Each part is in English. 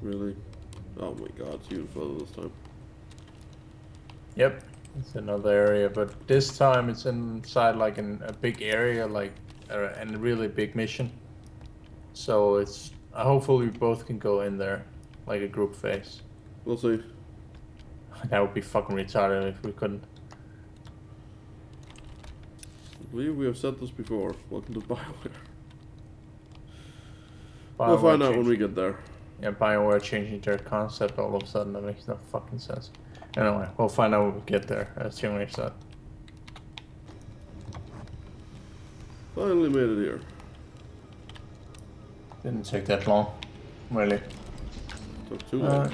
Really? Oh my god, it's even further this time. Yep, it's another area, but this time it's inside like a big area, like and a really big mission. So it's hopefully we both can go in there, like a group phase. We'll see. That would be fucking retarded if we couldn't. I believe we have said this before. Welcome to BioWare. BioWare We'll find out when we get there. Yeah, BioWare changing their concept all of a sudden, that makes no fucking sense. Anyway, we'll find out when we get there, as Changrey said. Finally made it here. Didn't take that long, really. Took too long.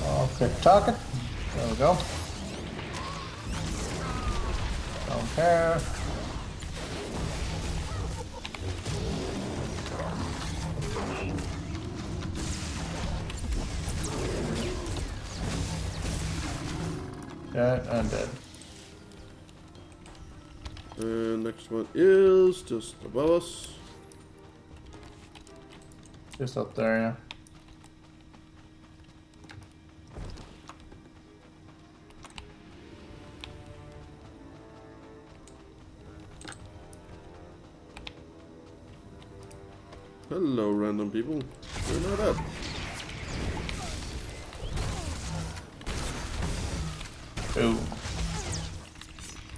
Okay, target. There we go. Don't care. Dead and dead. And next one is just above us. Just up there, yeah. Hello, random people. You're not up. Ooh.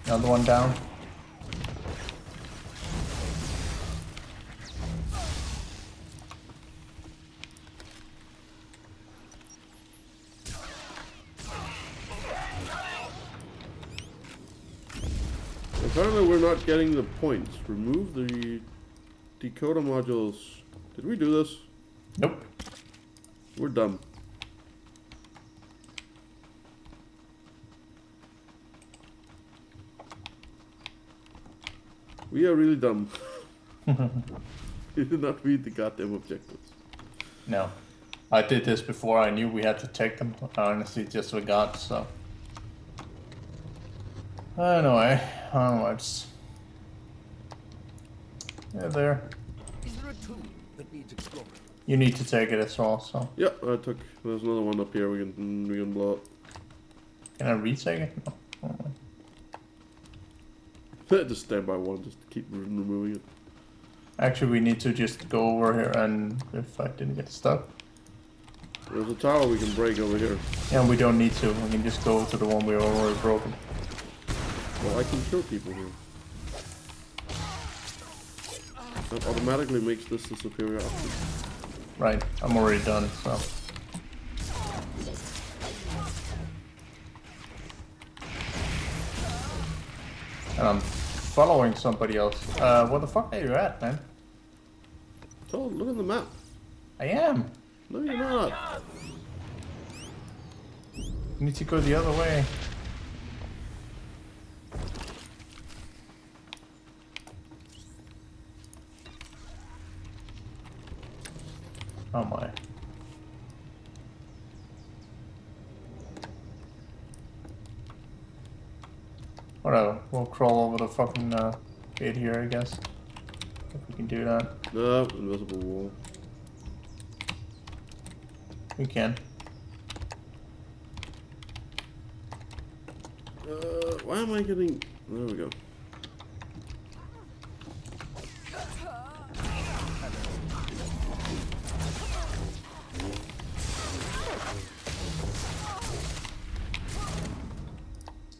Another one down. Apparently we're not getting the points. Remove the decoder modules. Did we do this? Nope. We're dumb. We are really dumb. You did not read the goddamn objectives. No. I did this before I knew we had to take them. I honestly just forgot, so. Anyway, onwards. Yeah, there. Is there a tool that needs exploring? You need to take it as well, so. Yeah, I took. There's another one up here. We can blow up. Can I retake it? No. Just stand by one. Just keep removing it. Actually, we need to just go over here and if I didn't get stuck. There's a tower we can break over here. Yeah, we don't need to. We can just go to the one we already broken. Well, I can kill people here. That automatically makes this the superior option. Right, I'm already done, so. And I'm following somebody else. Where the fuck are you at, man? So, look at the map. I am. No, you're not. You need to go the other way. Oh my. Whatever, we'll crawl over the fucking gate here, I guess. If we can do that. No, invisible wall. We can. Why am I getting... There we go.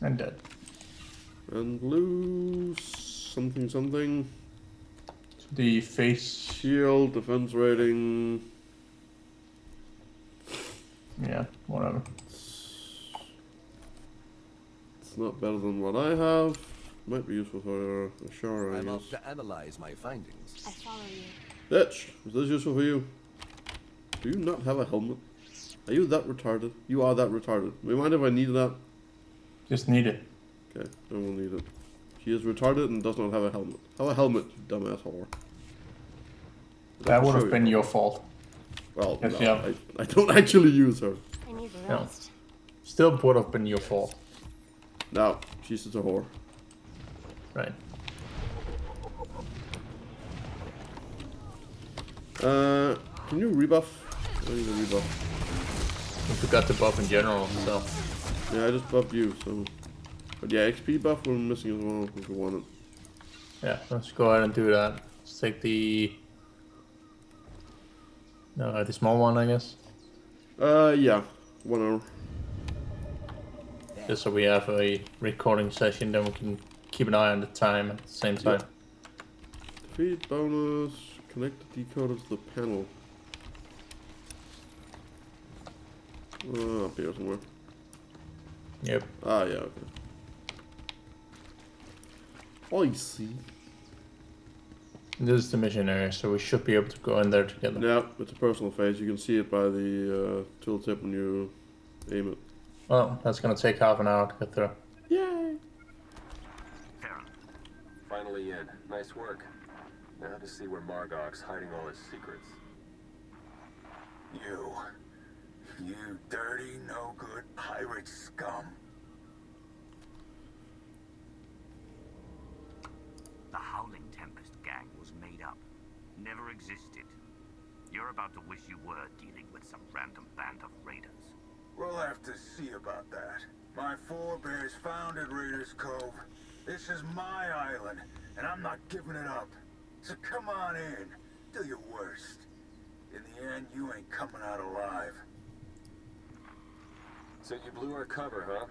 And dead. And blue... something something. The face. Shield, defense rating... Yeah, whatever. It's not better than what I have. Might be useful for a shower, I I'm guess. off to analyze my findings. I follow you. Bitch, is this useful for you? Do you not have a helmet? Are you that retarded? You are that retarded. Do you mind if I need that? Just need it. Okay, I will need it. She is retarded and does not have a helmet. Have a helmet, you dumbass whore. That would have been your fault. Well, Yes, no, yeah. I don't actually use her. I need No. rest. Still would have been your fault. No, she's just a whore. Right. Can you rebuff? I need a rebuff. We forgot to buff in general, so. Yeah, I just buffed you, so. But yeah, XP buff we're missing as well if we want it. Yeah, let's go ahead and do that. Let's take the... No, the small one, I guess. Yeah. 1 hour. Just so we have a recording session, then we can keep an eye on the time at the same time. Defeat bonus. Connect the decoder to the panel. Up here somewhere. Yep. Ah, yeah, okay. I see. This is the mission area, so we should be able to go in there together. Yeah, it's a personal phase. You can see it by the tooltip when you aim it. Well, that's gonna take half an hour to get through. Yay! Finally in. Nice work. Now to see where Margok's hiding all his secrets. You dirty, no-good pirate scum. The Howling Tempest gang was made up. Never existed. You're about to wish you were dealing with some random band of raiders. We'll have to see about that. My forebears founded Raiders Cove. This is my island, and I'm not giving it up. So come on in. Do your worst. In the end, you ain't coming out alive. So you blew our cover, huh?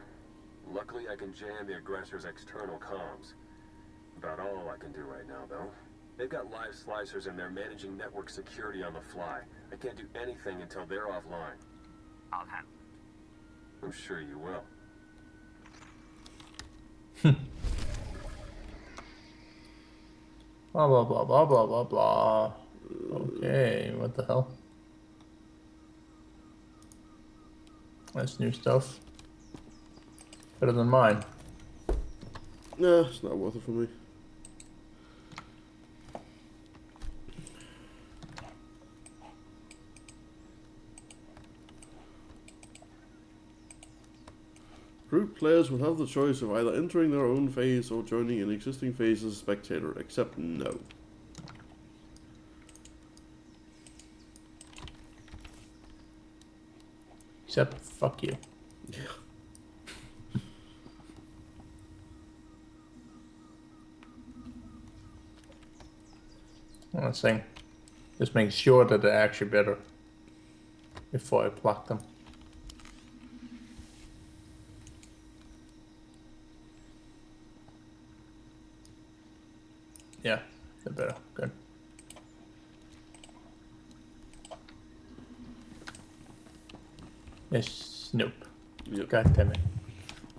Luckily I can jam the aggressor's external comms. About all I can do right now, though. They've got live slicers and they're managing network security on the fly. I can't do anything until they're offline. I'll handle it. I'm sure you will. Blah blah blah blah blah blah blah. Okay, what the hell? That's new stuff. Better than mine. Nah, it's not worth it for me. Group players will have the choice of either entering their own phase or joining an existing phase as a spectator, except no. Except fuck you. Yeah. I'm saying, just make sure that they're actually better before I pluck them. Yeah, they're better. Good. Yes, nope. Yep. God damn it.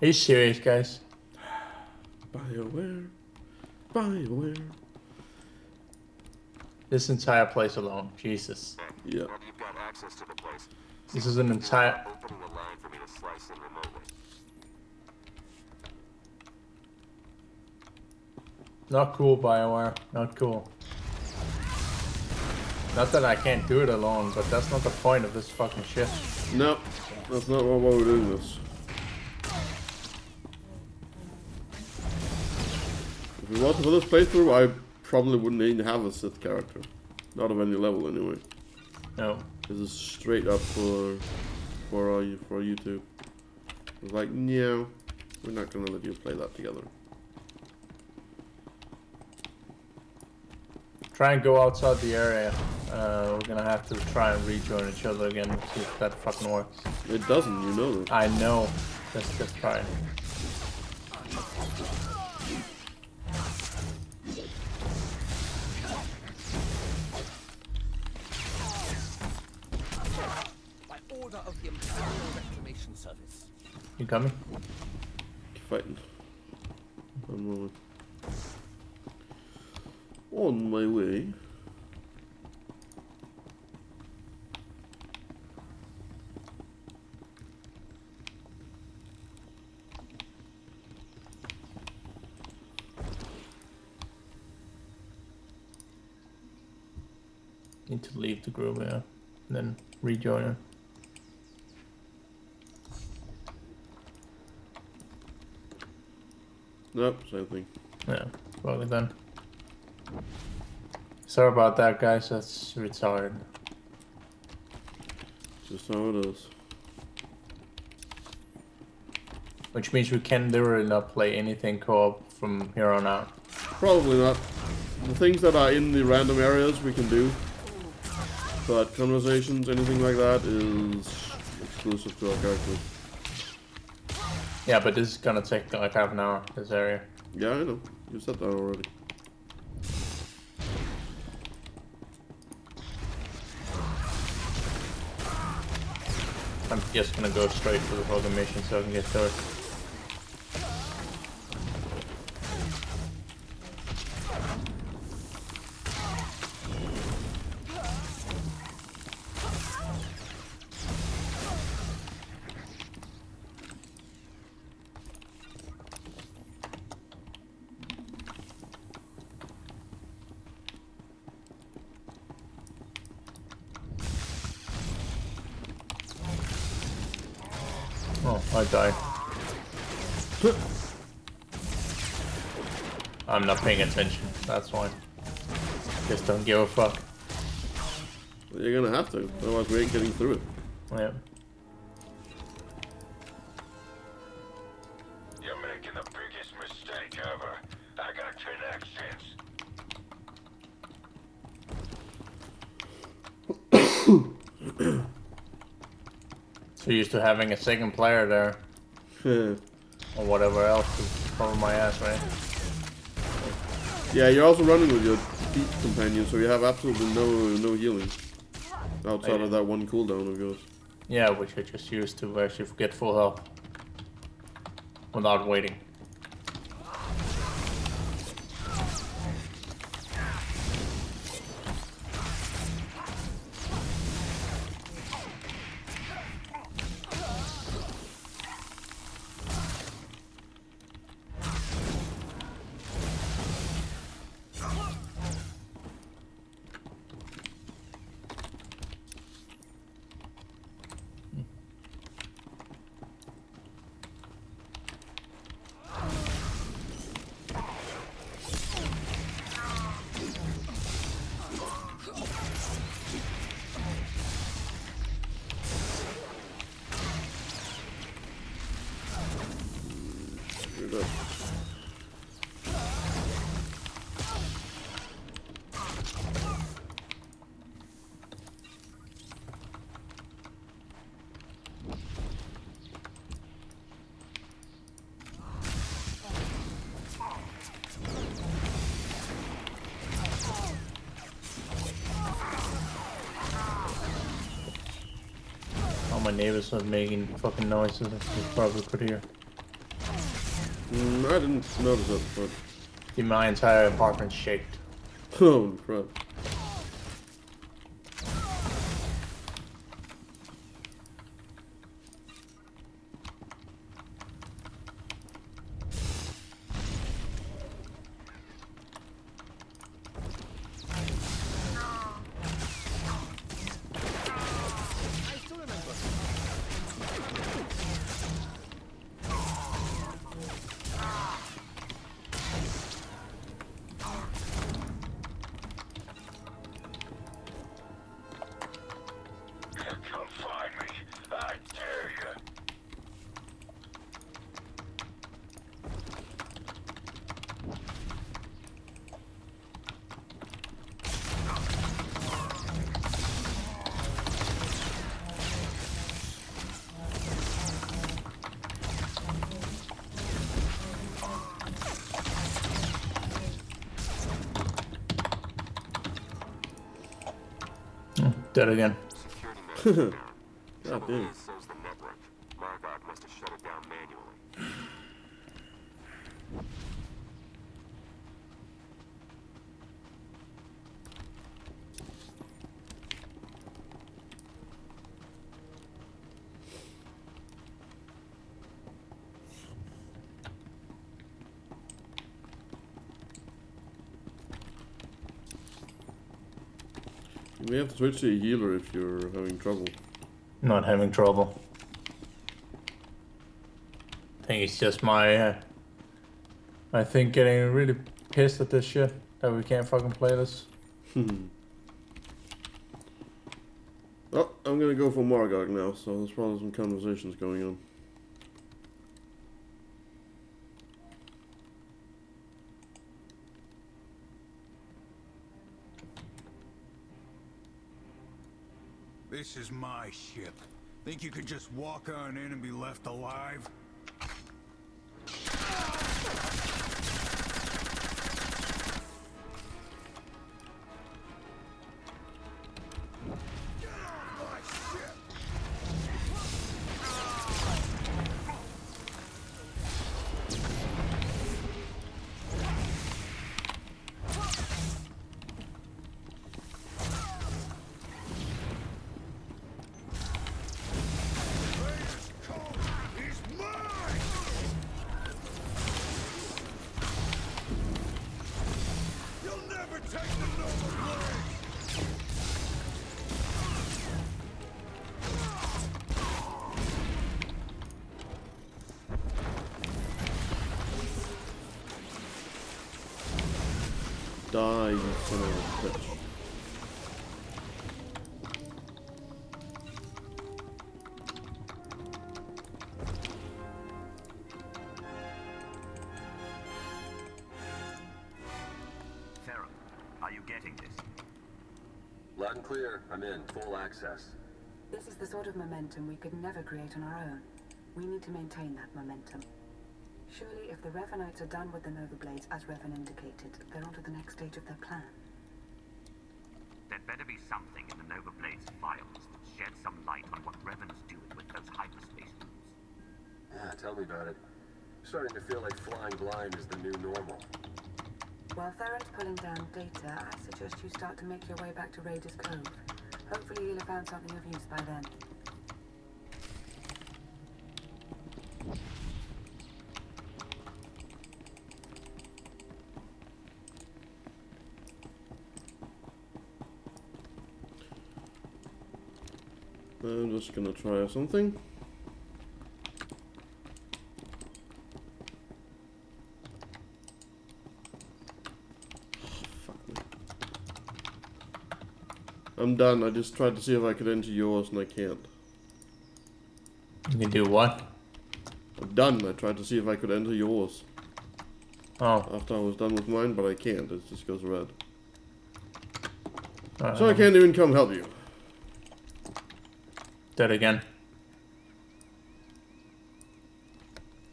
Are you serious, guys? BioWare. BioWare. This entire place alone. Jesus. Yeah. Now that you've got access to the place, This is an entire... opening a line for me to slice in remotely. Not cool, BioWare. Not cool. Not that I can't do it alone, but that's not the point of this fucking shit. No, that's not why we're doing this. If we wanted for this playthrough, I probably wouldn't even have a Sith character. Not of any level, anyway. No. This is straight up for YouTube. It's like, no, we're not gonna let you play that together. Try and go outside the area. We're gonna have to try and rejoin each other again and see if that fucking works. It doesn't, you know that. I know. Let's try. By order of the Imperial Reclamation Service. You coming? Keep fighting. One moment. On my way. Need to leave the group, yeah. And then rejoin her. Nope, same thing. Yeah, well then. Sorry about that, guys. That's retarded. Just how it is. Which means we can literally not play anything co-op from here on out. Probably not. The things that are in the random areas we can do. But conversations, anything like that, is exclusive to our characters. Yeah, but this is gonna take like half an hour, this area. Yeah, I know. You said that already. I'm just gonna go straight to the fucking mission so I can get to it. Oh, I died. I'm not paying attention, that's why. Just don't give a fuck. Well, you're gonna have to, otherwise we ain't getting through it. Yeah. You're making the biggest mistake ever. I got connections. So used to having a second player there, or whatever else to cover my ass, right? Yeah, you're also running with your deep companion, so you have absolutely no healing. Outside of that one cooldown of yours. Yeah, which I just used to actually get full health. Without waiting. You're dead. All my neighbors are making fucking noises, as you probably could hear. I didn't notice it, but... My entire apartment shaked. Holy crap. I still remember. Come find me. I dare you. Dead again. Security manager down. God Trouble damn. is, so's the network. Margot must have shut it down manually. You may have to switch to a healer if you're having trouble. Not having trouble. I think it's just my, I think getting really pissed at this shit that we can't fucking play this. Oh, I'm gonna go for Margog now, so there's probably some conversations going on. This is my ship. Think you could just walk on in and be left alive? Die, you son of a bitch. Theron, are you getting this? Loud and clear. I'm in. Full access. This is the sort of momentum we could never create on our own. We need to maintain that momentum. Surely, if the Revenites are done with the Nova Blades, as Revan indicated, they're on to the next stage of their plan. There'd better be something in the Nova Blades files that shed some light on what Revan's doing with those hyperspace moves. Yeah, tell me about it. Starting to feel like flying blind is the new normal. While Theron's pulling down data, I suggest you start to make your way back to Raiders Cove. Hopefully you'll have found something of use by then. I'm just gonna try something. Fuck me. I'm done. I just tried to see if I could enter yours and I can't. You can do what? I'm done. I tried to see if I could enter yours. Oh. After I was done with mine, but I can't. It just goes red. So I can't even come help you. Do it again.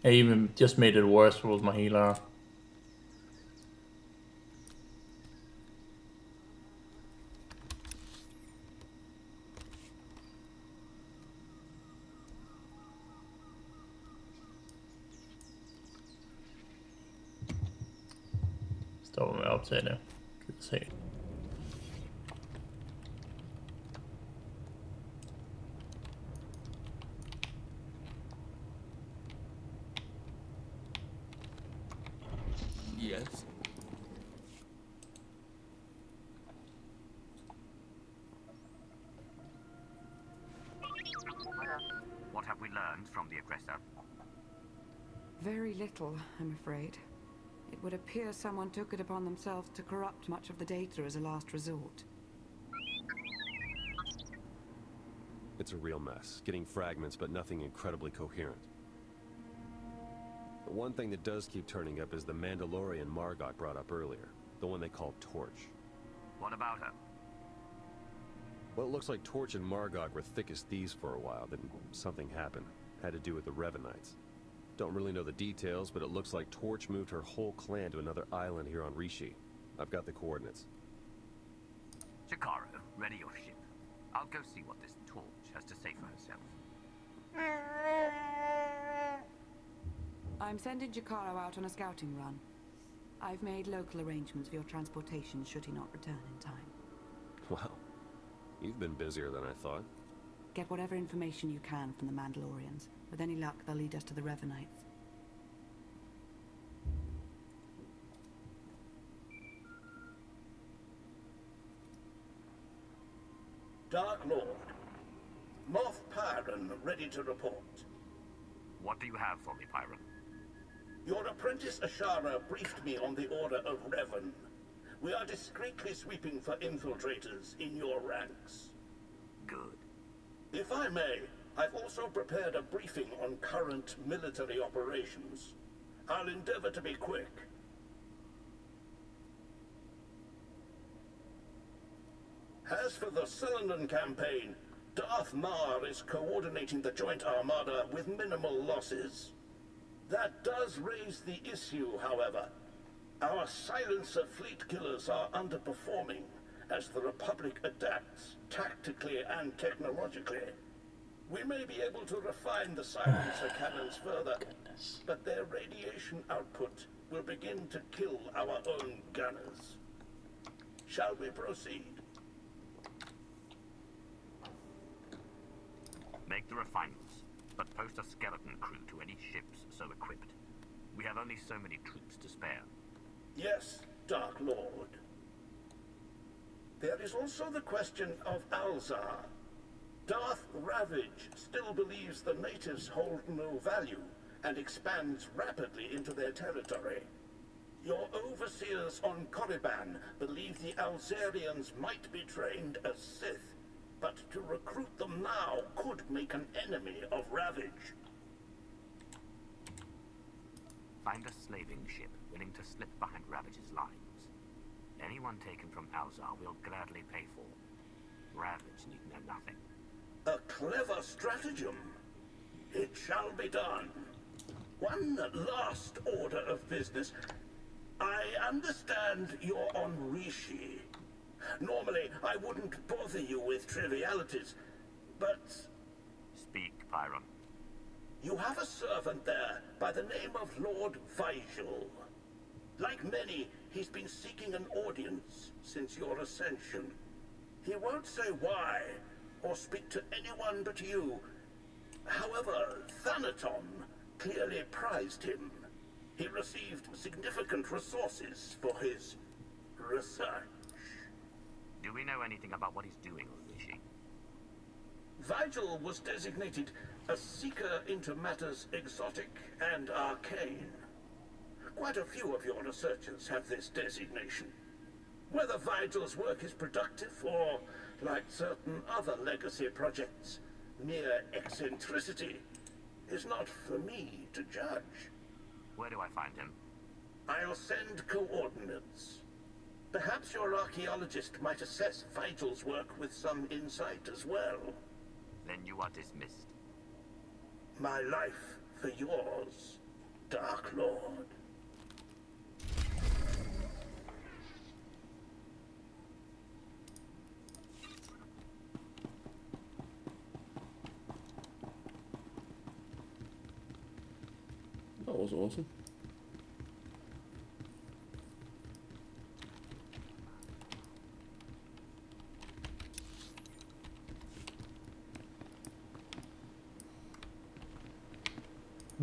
I even just made it worse with my healer. Står med op til det. Kan vi se. Yes. What have we learned from the aggressor? Very little, I'm afraid. It would appear someone took it upon themselves to corrupt much of the data as a last resort. It's a real mess. Getting fragments, but nothing incredibly coherent. The one thing that does keep turning up is the Mandalorian Margok brought up earlier. The one they call Torch. What about her? Well, it looks like Torch and Margok were thick as thieves for a while, then something happened. Had to do with the Revenites. Don't really know the details, but it looks like Torch moved her whole clan to another island here on Rishi. I've got the coordinates. Chikaro, ready your ship. I'll go see what this Torch has to say for herself. I'm sending Jakaro out on a scouting run. I've made local arrangements for your transportation should he not return in time. Wow. You've been busier than I thought. Get whatever information you can from the Mandalorians. With any luck, they'll lead us to the Revenites. Dark Lord. Moff Pyron ready to report. What do you have for me, Pyron? Your apprentice Ashara briefed me on the order of Revan. We are discreetly sweeping for infiltrators in your ranks. Good. If I may, I've also prepared a briefing on current military operations. I'll endeavor to be quick. As for the Sundering campaign, Darth Mar is coordinating the Joint Armada with minimal losses. That does raise the issue, however. Our silencer fleet killers are underperforming as the Republic adapts tactically and technologically. We may be able to refine the silencer cannons further, but their radiation output will begin to kill our own gunners. Shall we proceed? Make the refinements, but post a skeleton crew to any ships so equipped. We have only so many troops to spare. Yes, Dark Lord. There is also the question of Alzar. Darth Ravage still believes the natives hold no value and expands rapidly into their territory. Your overseers on Korriban believe the Alzarians might be trained as Sith, but to recruit them now could make an enemy of Ravage. Find a slaving ship willing to slip behind Ravage's lines. Anyone taken from Alzar will gladly pay for. Ravage need know nothing. A clever stratagem. It shall be done. One last order of business. I understand you're on Rishi. Normally, I wouldn't bother you with trivialities, but... Speak, Pyron. You have a servant there by the name of Lord Vigil. Like many, he's been seeking an audience since your ascension. He won't say why, or speak to anyone but you. However, Thanaton clearly prized him. He received significant resources for his research. Do we know anything about what he's doing on Rishi? Vigil was designated a seeker into matters exotic and arcane. Quite a few of your researchers have this designation. Whether Vigil's work is productive or, like certain other legacy projects, mere eccentricity, is not for me to judge. Where do I find him? I'll send coordinates. Perhaps your archaeologist might assess Vigil's work with some insight as well. Then you are dismissed. My life for yours, Dark Lord. That was awesome.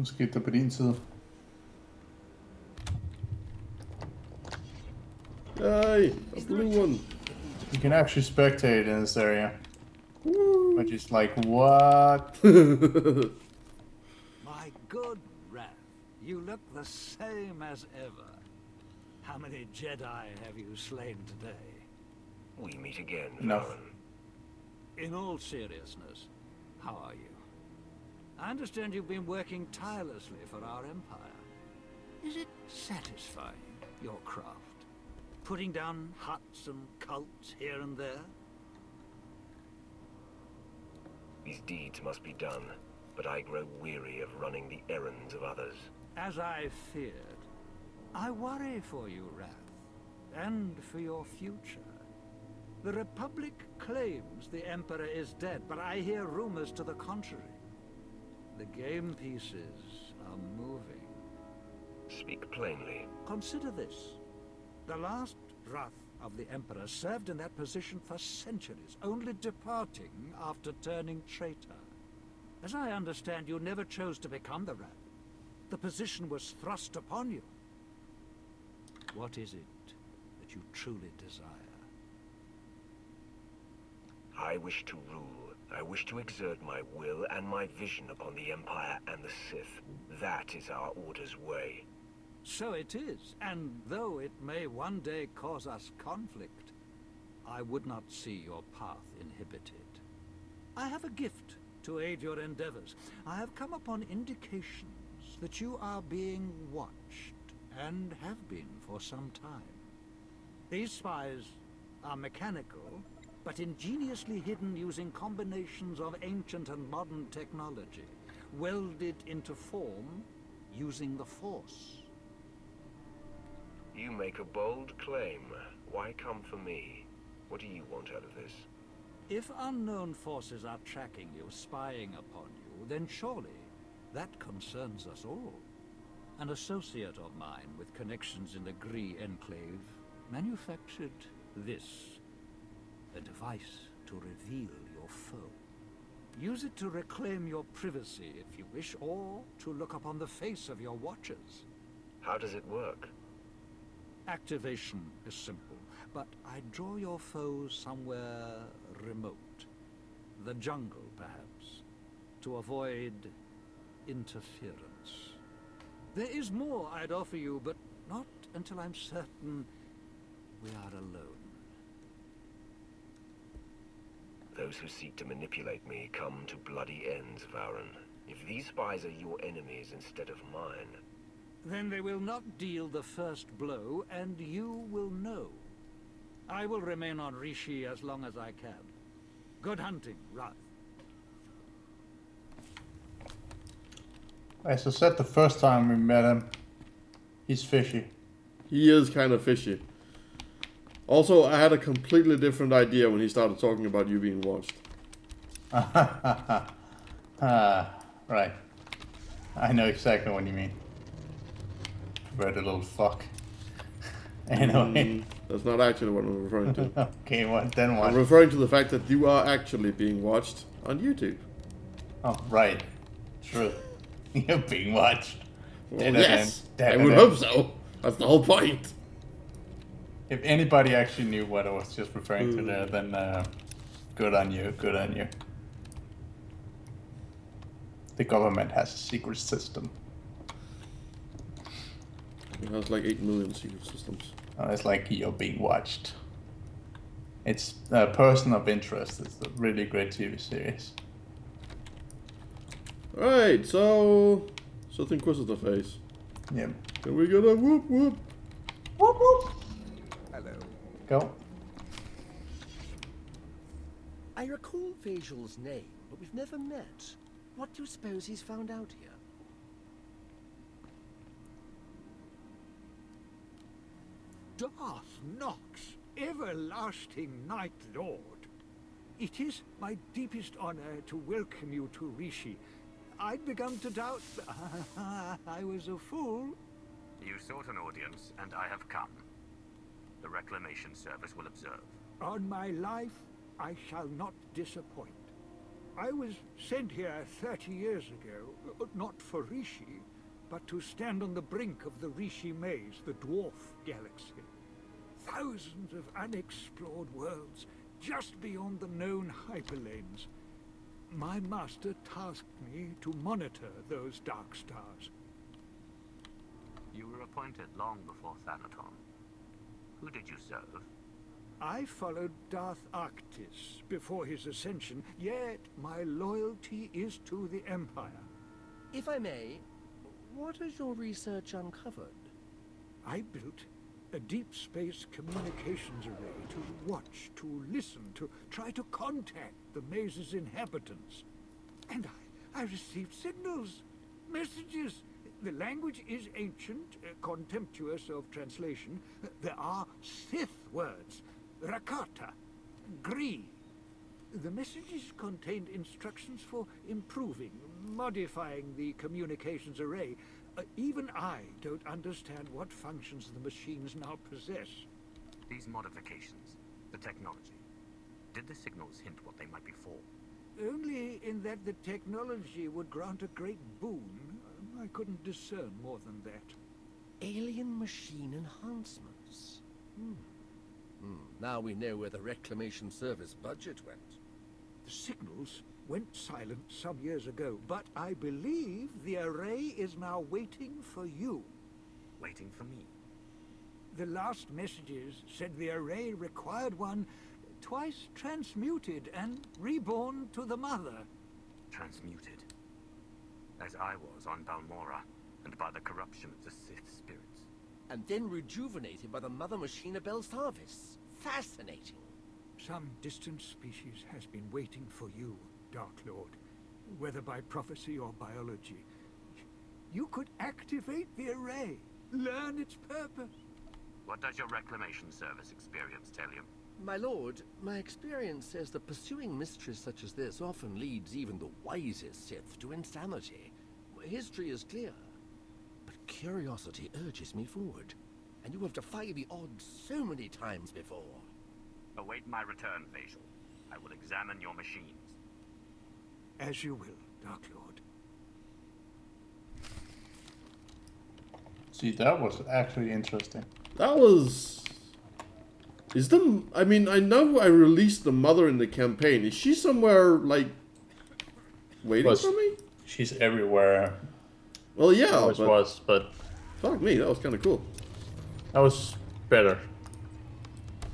Nu skete der på din side. Yay! A blue one! You can actually spectate in this area. Woo! Which is like, what? My good Raph, you look the same as ever. How many Jedi have you slain today? We meet again, Enough. Varen. In all seriousness, how are you? I understand you've been working tirelessly for our empire. Is it satisfying, your craft? Putting down huts and cults here and there? These deeds must be done, but I grow weary of running the errands of others. As I feared, I worry for you, Wrath, and for your future. The Republic claims the Emperor is dead, but I hear rumors to the contrary. The game pieces are moving. Speak plainly. Consider this. The last Wrath of the Emperor served in that position for centuries, only departing after turning traitor. As I understand, you never chose to become the Wrath. The position was thrust upon you. What is it that you truly desire? I wish to rule. I wish to exert my will and my vision upon the Empire and the Sith. That is our Order's way. So it is, and though it may one day cause us conflict, I would not see your path inhibited. I have a gift to aid your endeavors. I have come upon indications that you are being watched, and have been for some time. These spies are mechanical, but ingeniously hidden using combinations of ancient and modern technology, welded into form using the Force. You make a bold claim. Why come for me? What do you want out of this? If unknown forces are tracking you, spying upon you, then surely that concerns us all. An associate of mine with connections in the Gree Enclave manufactured this. A device to reveal your foe. Use it to reclaim your privacy if you wish, or to look upon the face of your watchers. How does it work? Activation is simple, but I draw your foes somewhere remote. The jungle, perhaps, to avoid interference. There is more I'd offer you, but not until I'm certain we are alone. Those who seek to manipulate me come to bloody ends, Varen. If these spies are your enemies instead of mine... Then they will not deal the first blow, and you will know. I will remain on Rishi as long as I can. Good hunting, Wrath. As I said the first time we met him, he's fishy. He is kind of fishy. Also, I had a completely different idea when he started talking about you being watched. Right. I know exactly what you mean. Perverted little fuck. Anyway. That's not actually what I'm referring to. Okay, what then what? I'm referring to the fact that you are actually being watched on YouTube. Oh, right. True. You're being watched. Well, yes, I would hope so. That's the whole point. If anybody actually knew what I was just referring to there, then good on you, good on you. The government has a secret system. It has like 8 million secret systems. It's like you're being watched. It's a Person of Interest. It's a really great TV series. Alright, so... Sith Inquisitor face. Yeah. Can we get a whoop whoop? Whoop whoop! Hello. Go. I recall Vajal's name, but we've never met. What do you suppose he's found out here? Darth Nox, everlasting Night Lord. It is my deepest honor to welcome you to Rishi. I'd begun to doubt... I was a fool. You sought an audience, and I have come. The Reclamation Service will observe. On my life, I shall not disappoint. I was sent here 30 years ago, not for Rishi, but to stand on the brink of the Rishi Maze, the dwarf galaxy. Thousands of unexplored worlds, just beyond the known hyperlanes. My master tasked me to monitor those dark stars. You were appointed long before Thanaton. Who did you serve? I followed Darth Arctis before his ascension, yet my loyalty is to the Empire. If I may, what has your research uncovered? I built a deep space communications array to watch, to listen, to try to contact the maze's inhabitants. And I received signals, messages. The language is ancient, contemptuous of translation. There are Sith words, Rakata, Gree. The messages contained instructions for improving, modifying the communications array. Even I don't understand what functions the machines now possess. These modifications, the technology, did the signals hint what they might be for? Only in that the technology would grant a great boon. I couldn't discern more than that. Alien machine enhancements. Now we know where the Reclamation Service budget went. The signals went silent some years ago, but I believe the array is now waiting for you. waiting for me. The last messages said the array required one twice transmuted and reborn to the mother. Transmuted. As I was on Balmora, and by the corruption of the Sith spirits. And then rejuvenated by the Mother Machine of Belsavis. Fascinating. Some distant species has been waiting for you, Dark Lord. Whether by prophecy or biology. You could activate the array, learn its purpose. What does your reclamation service experience tell you? My lord, my experience says that pursuing mysteries such as this often leads even the wisest Sith to insanity. History is clear, but curiosity urges me forward, and you have defied the odds so many times before. Await my return, Facial. I will examine your machines. As you will, Dark Lord. See, that was actually interesting. That was... Is the... I mean, I know I released the mother in the campaign. Is she somewhere, like, waiting for me? She's everywhere. Well, yeah, Always was, but... Fuck me, that was kind of cool. That was better.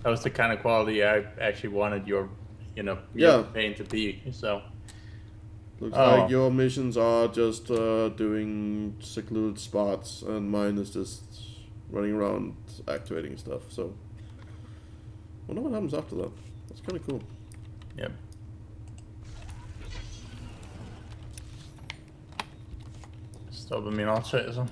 That was the kind of quality I actually wanted your, your campaign to be, so... Looks like your missions are just doing secluded spots, and mine is just running around activating stuff, so... I wonder what happens after that. That's kind of cool. Yep. Stoppar min att säga så.